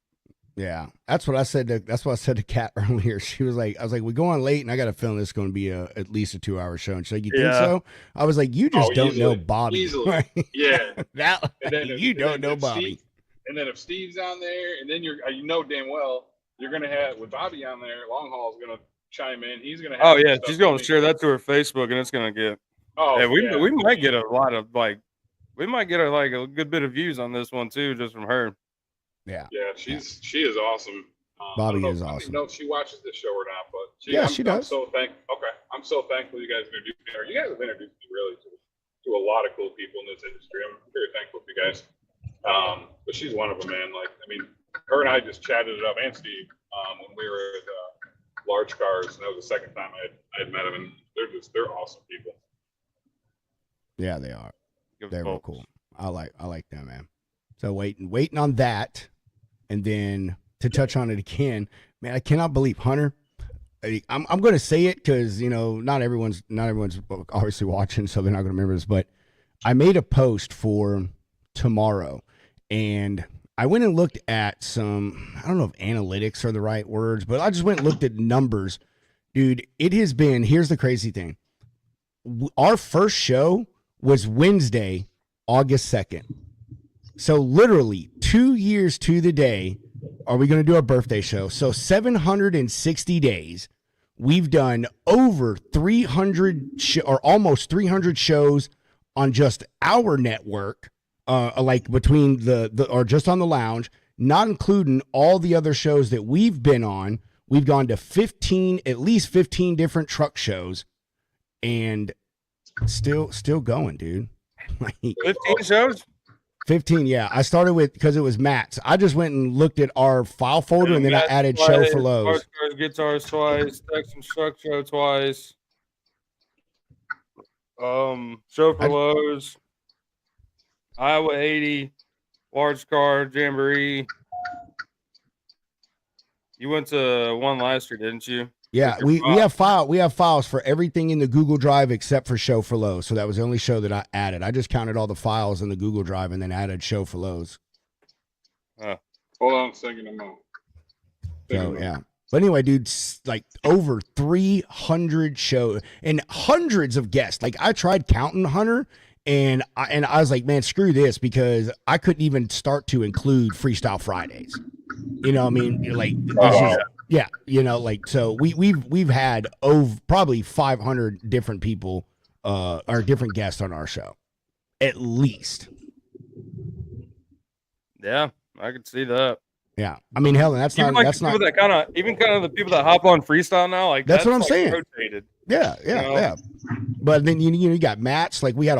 Yeah, that's what I said to Kat earlier. She was like, I was like, we go on late, and I got a feeling it's going to be at least a 2-hour show. And she's like, you think so? I was like, you just don't know Bobby. Easily. Yeah. That And then you don't know Bobby. And then if Steve's on there, and then you know damn well you're gonna have with Bobby on there. Long Haul's gonna chime in. He's gonna. Have Oh yeah, she's gonna share that to her Facebook, and it's gonna get. Oh, yeah, we might get a lot of we might get a good bit of views on this one too, just from her. Yeah. Yeah, she is awesome. Bobby is awesome. I don't know if she watches this show or not, but she does. I'm so thankful you guys introduced me. Or you guys have introduced me really to a lot of cool people in this industry. I'm very thankful for you guys. But she's one of them, man. Like, I mean, her and I just chatted it up, and Steve, when we were at Large Cars, and that was the second time I had met them, and they're awesome people. Yeah, they are. They're real cool. I like them, man. So waiting on that, and then to touch on it again, man, I cannot believe Hunter. I'm going to say it because not everyone's obviously watching, so they're not going to remember this. But I made a post for tomorrow, and I went and looked at some. I don't know if analytics are the right words, but I just went and looked at numbers, dude. It has been. Here's the crazy thing. Our first show was Wednesday, August 2nd. So literally 2 years to the day are we going to do our birthday show. So 760 days, we've done over 300 or almost 300 shows on just our network, like between or just on the lounge, not including all the other shows that we've been on. We've gone to at least 15 different truck shows, and still going, dude. 15 shows. 15, yeah. I started with because it was Matt's. I just went and looked at our file folder, and then I added show for Lowe's. Guitars twice, Texas Truck Show twice. Show for Lowe's, Iowa 80, Large Car Jamboree. You went to one last year, didn't you? Yeah, we have files for everything in the Google Drive except for Show for Lowe's. So that was the only show that I added. I just counted all the files in the Google Drive and then added Show for Lowe's. Hold on a second, I'm out. So yeah. But anyway, dude, like over 300 shows and hundreds of guests. Like I tried counting, Hunter, and I was like, man, screw this, because I couldn't even start to include Freestyle Fridays. You know what I mean? Like yeah, like, so we've had probably 500 different people or different guests on our show, at least. Yeah, I could see that. Yeah, I mean, hell, that's not that kind of the people that hop on freestyle now. Like that's what I'm saying. Rotated. Yeah. But then you got Matt's. Like we had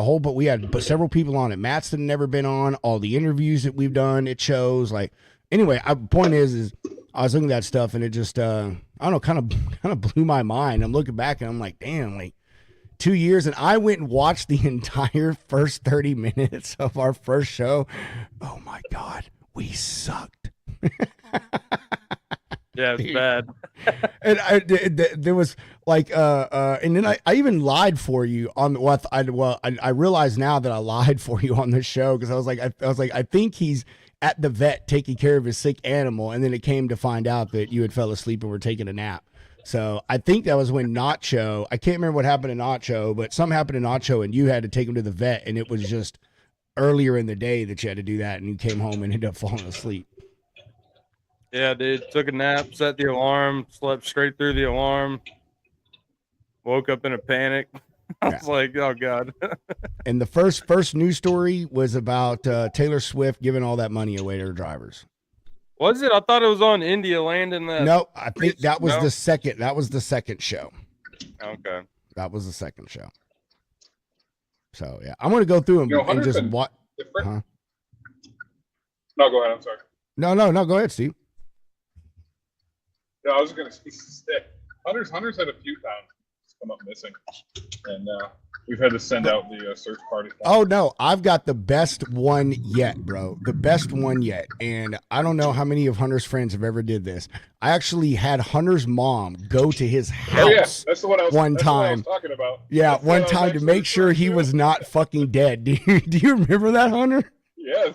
several people on it. Matt's that had never been on. All the interviews that we've done, it shows. Like anyway, point is I was looking at that stuff, and it just I don't know, kind of blew my mind. I'm looking back and I'm like, damn, like 2 years, and I went and watched the entire first 30 minutes of our first show. Oh my God, we sucked. Yeah, it's bad. And there was like and then I even lied for you on what I realize now that I lied for you on the show, because I was like I think he's at the vet taking care of his sick animal, and then it came to find out that you had fell asleep and were taking a nap. So I think that was when Nacho, I can't remember what happened to Nacho, but something happened to Nacho and you had to take him to the vet, and it was just earlier in the day that you had to do that, and you came home and ended up falling asleep. Yeah, dude. Took a nap, set the alarm, slept straight through the alarm, woke up in a panic. I was like, oh God. And the first news story was about Taylor Swift giving all that money away to her drivers. Was it? I thought it was on India landing that. No, I think that was the second. That was the second show. Okay. That was the second show. So yeah, I'm gonna go through them and just what. Huh? No, go ahead. I'm sorry. No. Go ahead, Steve. No, I was gonna say Hunter's had a few times come up missing, and we've had to send out the search party. Oh no, I've got the best one yet, bro. The best one yet. And I don't know how many of Hunter's friends have ever did this. I actually had Hunter's mom go to his house Oh yeah, that's the one I was one that's the one I time. was talking about. Yeah, That's the one one I was time to actually make sure he referring was to. not fucking dead. Do you remember that, Hunter? Yes.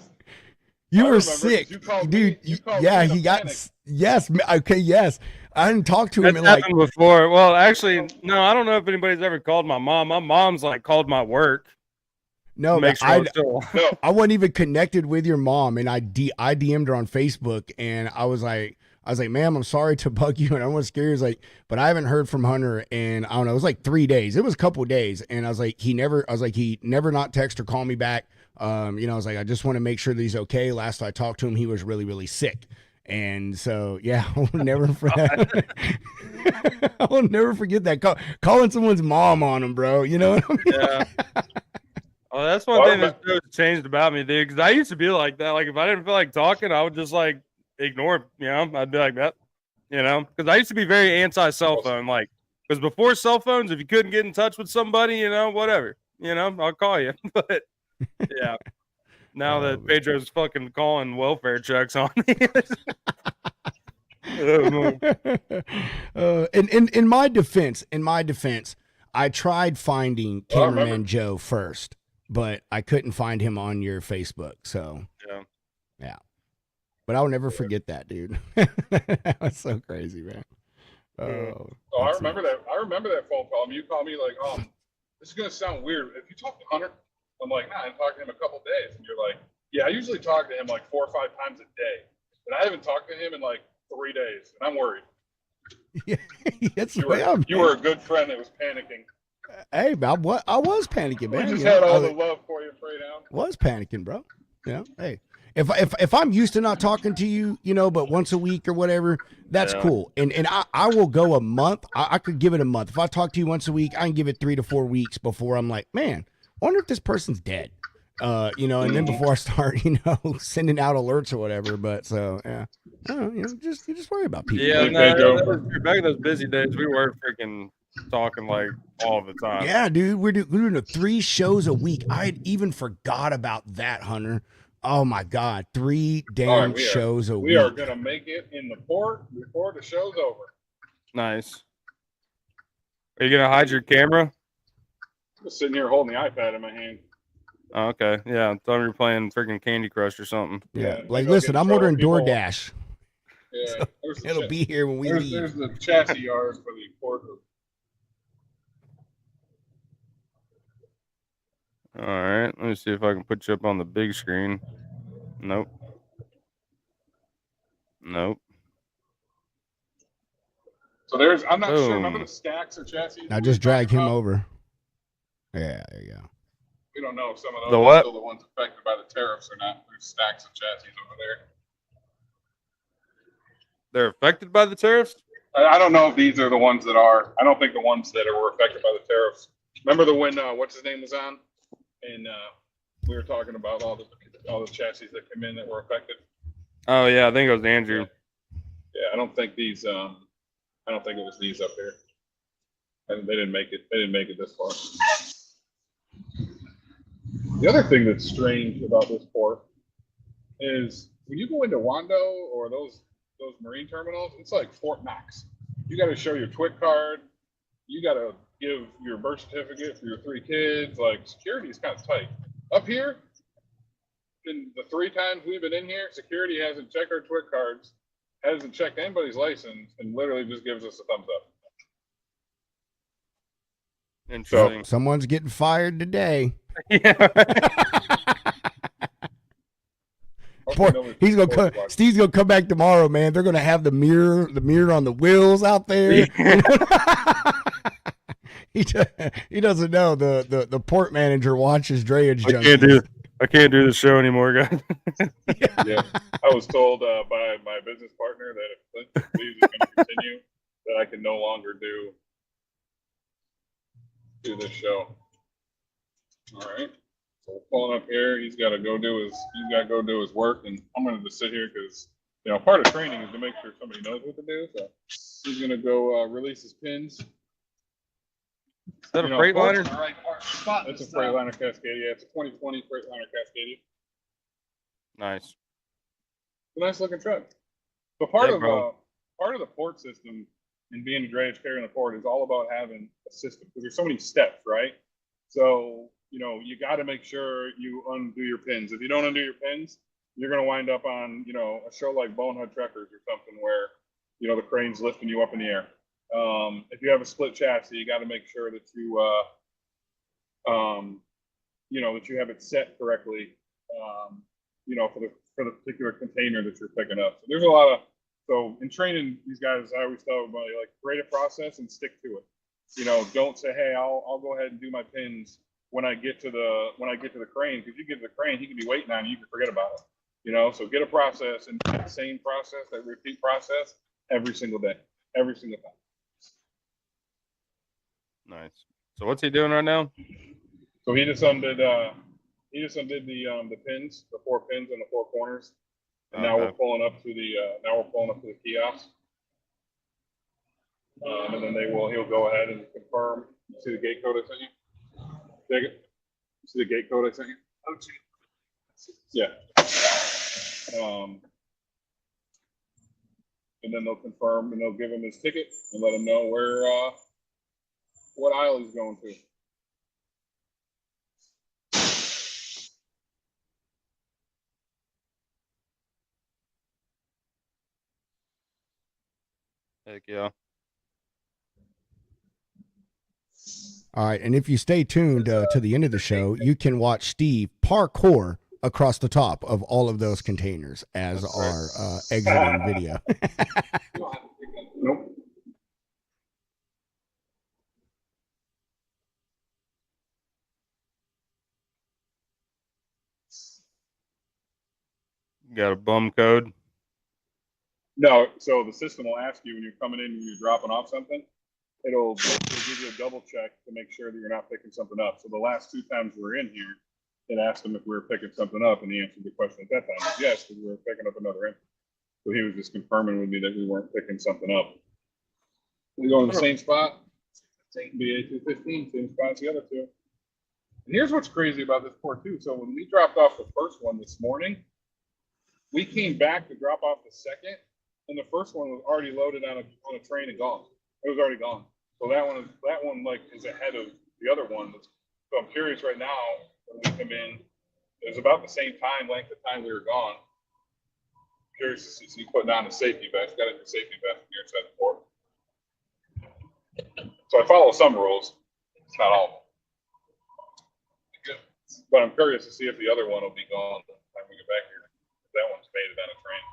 You I were remember, sick, 'cause you called dude. me- you called Yeah, me in a he got panic. yes. Okay, yes. I didn't talk to him That's in like happened before. Well, actually, no, I don't know if anybody's ever called my mom. My mom's like called my work. no. Make But sure I'm still. No, I wasn't even connected with your mom, and I DM'd her on Facebook, and I was like, ma'am, I'm sorry to bug you, and I don't want to scare you. I was like, but I haven't heard from Hunter, and I don't know, it was like 3 days. It was a couple of days, and I was like, he never not text or call me back. I was like, I just want to make sure that he's okay. Last I talked to him, he was really, really sick. And so, yeah, I will never forget. I will never forget that calling someone's mom on him, bro. You know what I mean? Yeah. Oh, that's one thing that's changed about me, dude. Because I used to be like that. Like if I didn't feel like talking, I would just like ignore. I'd be like that. Because I used to be very anti-cell phone. Like because before cell phones, if you couldn't get in touch with somebody, whatever, I'll call you. But yeah. Now that Pedro's fucking calling welfare checks on me. In my defense, I tried finding Cameraman Joe first, but I couldn't find him on your Facebook. So yeah. But I'll never forget that, dude. That was so crazy, man. Oh, I remember that. I remember that phone call. You called me like, this is gonna sound weird. If you talk to Hunter, I'm like, nah, I talked to him a couple days, and you're like, yeah, I usually talk to him like 4 or 5 times a day, but I haven't talked to him in like 3 days, and I'm worried. Yeah, that's you were a good friend that was panicking. Hey, I was panicking, man. I just had all the love for you, pray down. Was panicking, bro. Hey, if I'm used to not talking to you, but once a week or whatever, that's cool. And I will go a month. I could give it a month. If I talk to you once a week, I can give it 3 to 4 weeks before I'm like, man, I wonder if this person's dead. And then before I start, sending out alerts or whatever. But so yeah, just worry about people. Yeah, back in those busy days, we were freaking talking like all the time. Yeah, dude, we're doing 3 shows a week. I had even forgot about that, Hunter. Oh my God, 3 damn shows a week. We are gonna make it in the port before the show's over. Nice. Are you gonna hide your camera? I'm just sitting here holding the iPad in my hand. Oh, okay. Yeah, I thought you were playing freaking Candy Crush or something. Yeah. Like, listen, I'm ordering DoorDash. Yeah. So it'll be here when we leave. There's the chassis yards for the port. All right. Let me see if I can put you up on the big screen. Nope. So I'm not sure. Remember the stacks of chassis? Now just drag him over. Yeah, there you go. We don't know if some of those are still the ones affected by the tariffs or not. There's stacks of chassis over there. They're affected by the tariffs? I don't know if these are the ones that are. I don't think the ones that were affected by the tariffs. Remember when what's his name was on, and we were talking about all the chassis that come in that were affected. Oh yeah, I think it was Andrew. Yeah, I don't think these. I don't think it was these up here. And they didn't make it. They didn't make it this far. The other thing that's strange about this port is when you go into Wando or those marine terminals, it's like Fort Knox. You got to show your TWIC card. You got to give your birth certificate for your 3 kids. Like, security is kind of tight. Up here, in the 3 times we've been in here, security hasn't checked our TWIC cards, hasn't checked anybody's license, and literally just gives us a thumbs up. Interesting. So, someone's getting fired today. Yeah. He's gonna come. Steve's gonna come back tomorrow, man. They're gonna have the mirror on the wheels out there. He doesn't know the port manager watches drayage junkies. I can't do the show anymore, guys. Yeah, I was told by my business partner that if Clint believes it's going to continue, that I can no longer do this show. All right. So we're pulling up here. He's got to go do his work, and I'm going to just sit here because part of training is to make sure somebody knows what to do. So he's going to go release his pins. that a Freightliner? It's a Freightliner Cascadia. It's a 2020 Freightliner Cascadia. Nice. It's a nice looking truck. But part Yeah, of the port system and being a drayage carrier in the port is all about having a system because there's so many steps, right? So, you got to make sure you undo your pins. If you don't undo your pins, you're going to wind up on, a show like Bonehead Trekkers or something where, the crane's lifting you up in the air. If you have a split chassis, you got to make sure that you, that you have it set correctly, for the particular container that you're picking up. So there's a lot of, so in training these guys, I always tell everybody, like, create a process and stick to it. Don't say, hey, I'll go ahead and do my pins when I get to the crane, because you get to the crane, he can be waiting on you, you can forget about it. So get a process and that same process, that repeat process every single day, every single time. Nice. So what's he doing right now? So he just undid the pins, the 4 pins in the 4 corners. And now we're pulling up to the kiosk. And then he'll go ahead and confirm. You see the gate code I sent you? Take it. You see the gate code I sent you? Oh, yeah. And then they'll confirm and they'll give him his ticket and let him know what aisle he's going to. Heck yeah. All right, and if you stay tuned to the end of the show, you can watch Steve parkour across the top of all of those containers as our exiting video. Nope. Got a bum code? No, so the system will ask you when you're coming in and you're dropping off something, it'll give you a double check to make sure that you're not picking something up. So the last 2 times we were in here, it asked him if we were picking something up, and he answered the question at that time was yes, because we were picking up another infant. So he was just confirming with me that we weren't picking something up. We go in the same spot, same BA215, same spot as the other 2. And here's what's crazy about this port too. So when we dropped off the first one this morning, we came back to drop off the second, and the first one was already loaded on a train and gone. It was already gone. So that one like is ahead of the other one. So I'm curious right now when we come in, it was about the same length of time we were gone. I'm curious to see putting on a safety vest. Got to do safety vest on your side of the port. So I follow some rules. It's not all of them. But I'm curious to see if the other one will be gone by the time we get back here. That one's faded on a train.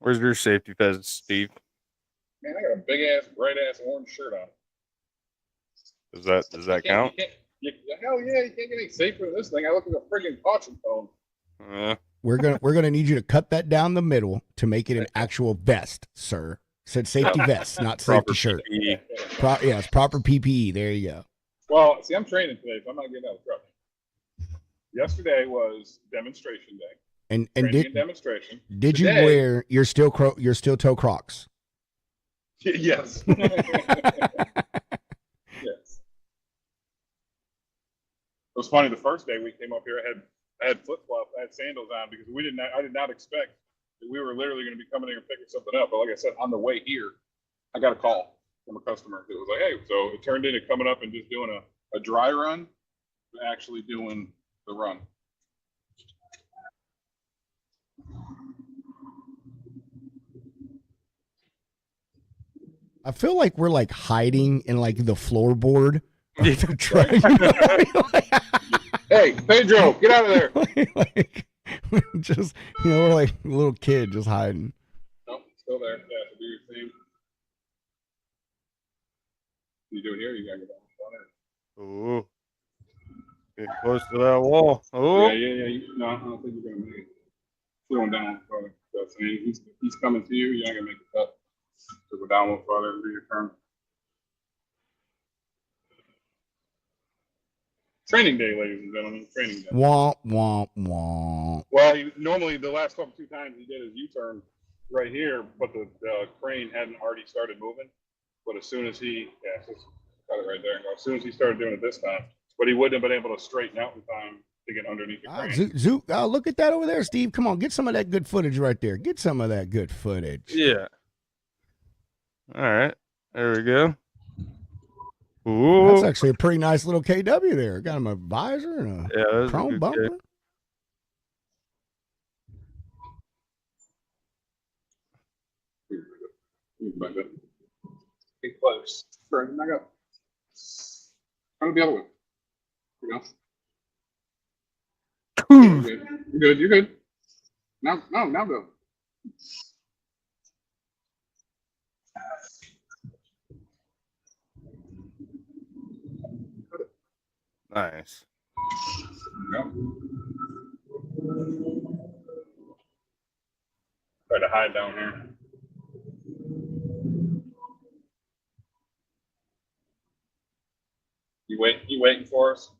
Where's your safety vest, Steve? Man, I got a big ass, bright ass orange shirt on. Does that count? Hell yeah, you can't get any safer than this thing. I look like a friggin' caution cone. We're gonna need you to cut that down the middle to make it an actual vest, sir. Said safety vest, not safety shirt. It's proper PPE. There you go. Well, see, I'm training today, so I'm not getting out of the truck. Yesterday was demonstration day. And demonstration. Did today, you wear your steel toe Crocs? Yes. Yes. It was funny. The first day we came up here, I had flip flops, I had sandals on because I did not expect that we were literally going to be coming here and picking something up. But like I said, on the way here, I got a call from a customer that was like, "Hey," so it turned into coming up and just doing a dry run, to actually doing the run. I feel like we're like hiding in like the floorboard. Hey, Pedro, get out of there. like, just, we're like a little kid just hiding. Nope, still there. Yeah, to do your thing. You do it here, you gotta go down. Ooh. Getting close to that wall. Oh. Yeah. No, I don't think you're gonna make it. Going down further. So he's coming to you, you're not gonna make it up. So go down a little further and do your turn. Training day, ladies and gentlemen. Training day. Wah, wah, wah. Well, normally the last 2 times he did his U-turn right here, but the crane hadn't already started moving. But as soon as he, yeah, just cut it right there. As soon as he started doing it this time, but he wouldn't have been able to straighten out in time to get underneath the crane. Look at that over there, Steve. Come on, get some of that good footage right there. Get some of that good footage. Yeah. All right. There we go. Ooh. That's actually a pretty nice little KW there. Got him a visor and a chrome bumper. Get close. Bring back up. Come the other way. You go. You're good. You're good. You're good. Now go. Nice. Go. Try to hide down here. You waiting for us?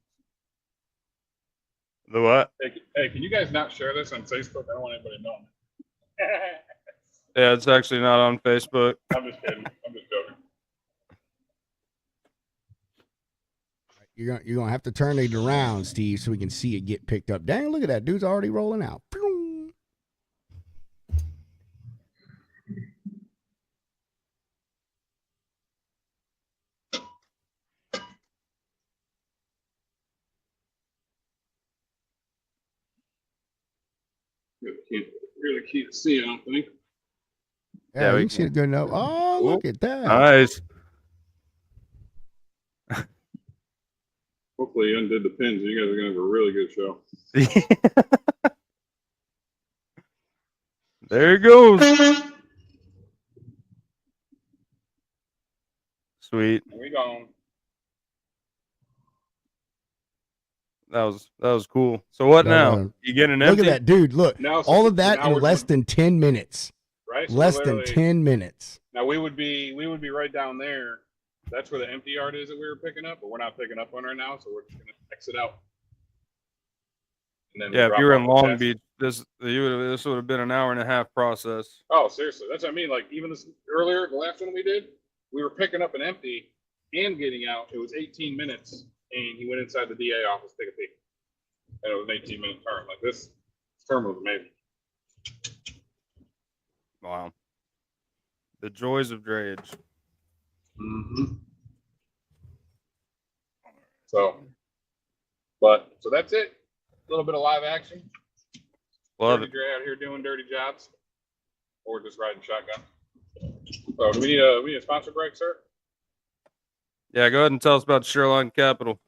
The what? Hey, can you guys not share this on Facebook? I don't want anybody knowing. Yeah, it's actually not on Facebook. I'm just kidding. I'm just joking. You're gonna have to turn it around, Steve, so we can see it get picked up. Dang, look at that. Dude's already rolling out. Really can't see, I don't think. Yeah, you can see it good enough. Oh, look at that. Nice. Hopefully you undid the pins. You guys are going to have a really good show. There it goes. Sweet. There we go. That was cool. So what now? You get an empty? Look at that, dude. Look, now, all of that in less than 10 minutes. Right? So less than 10 minutes. Now we would be right down there. That's where the empty yard is that we were picking up, but we're not picking up on right now, so we're just gonna exit out. And then yeah, if you were in Long Beach, this would have been an hour and a half process. Oh, seriously, that's what I mean. Like even this earlier, the last one we did, we were picking up an empty and getting out. It was 18 minutes, and he went inside the DA office to take a peek, and it was an 18-minute term. Like this term was amazing. Wow. The joys of drayage. Mm-hmm. So that's it. A little bit of live action. Love Dirty Dray out here doing dirty jobs, or just riding shotgun. So do we need a sponsor break, sir? Yeah, go ahead and tell us about Shoreline Capital.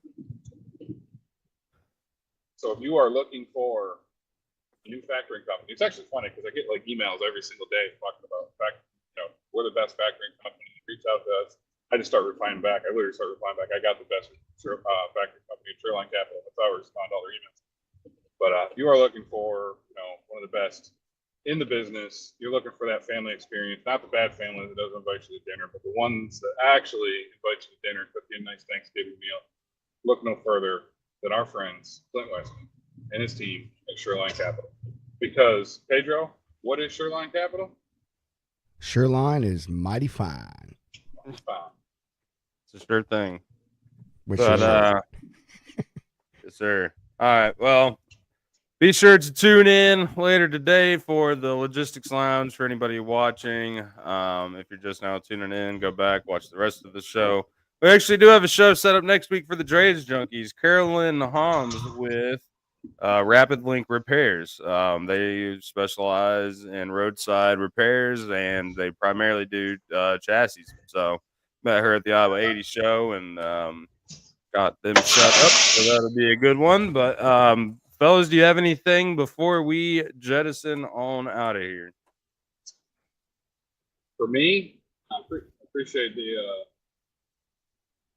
So if you are looking for a new factoring company, it's actually funny because I get like emails every single day talking about we're the best factoring company. Reach out to us. I just start replying back. I literally start replying back. I got the best factoring company, Shoreline Capital. That's how I respond to all their emails. But if you are looking for one of the best in the business, you're looking for that family experience, not the bad family that doesn't invite you to dinner, but the ones that actually invite you to dinner, cook you a nice Thanksgiving meal. Look no further than our friends Clint Weston and his team at Shoreline Capital. Because Pedro, what is Shoreline Capital? Shoreline is mighty fine. It's a sure thing. But yes, sir. All right. Well, be sure to tune in later today for the Logistics Lounge for anybody watching. If you're just now tuning in, go back, watch the rest of the show. We actually do have a show set up next week for the Drayage Junkies. Carolyn Homs with Rapid Link Repairs. They specialize in roadside repairs, and they primarily do chassis. So met her at the Iowa 80 show and got them set up. So that'll be a good one. But fellas, do you have anything before we jettison on out of here? For me, I appreciate the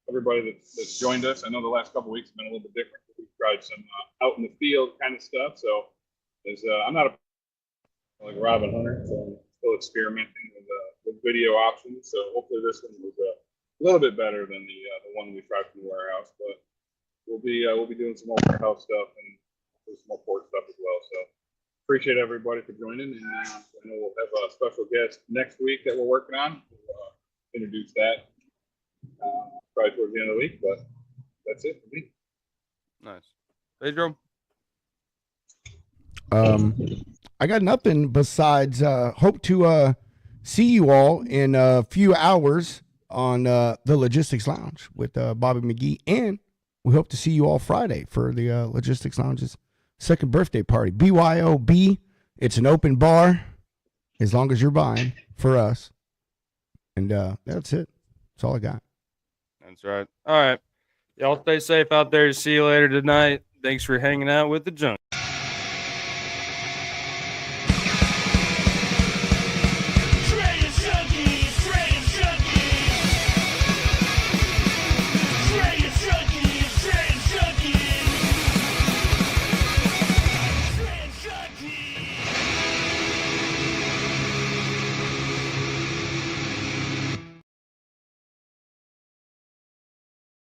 everybody that's joined us. I know the last couple of weeks have been a little bit different. We've tried some out in the field kind of stuff. So I'm not like Robin Hunter, so I'm still experimenting with video options. So hopefully this one was a little bit better than the one we tried from the warehouse. But we'll be doing some more warehouse stuff and some more port stuff as well. So appreciate everybody for joining. And I know we'll have a special guest next week that we're working on. introduce that probably towards the end of the week. But that's it for me. Nice. Pedro? I got nothing besides hope to see you all in a few hours on the Logistics Lounge with Bobby McGee, and we hope to see you all Friday for the Logistics Lounge's second birthday party. BYOB. It's an open bar as long as you're buying for us. And that's it. That's all I got. That's right. All right. Y'all stay safe out there. See you later tonight. Thanks for hanging out with the junk.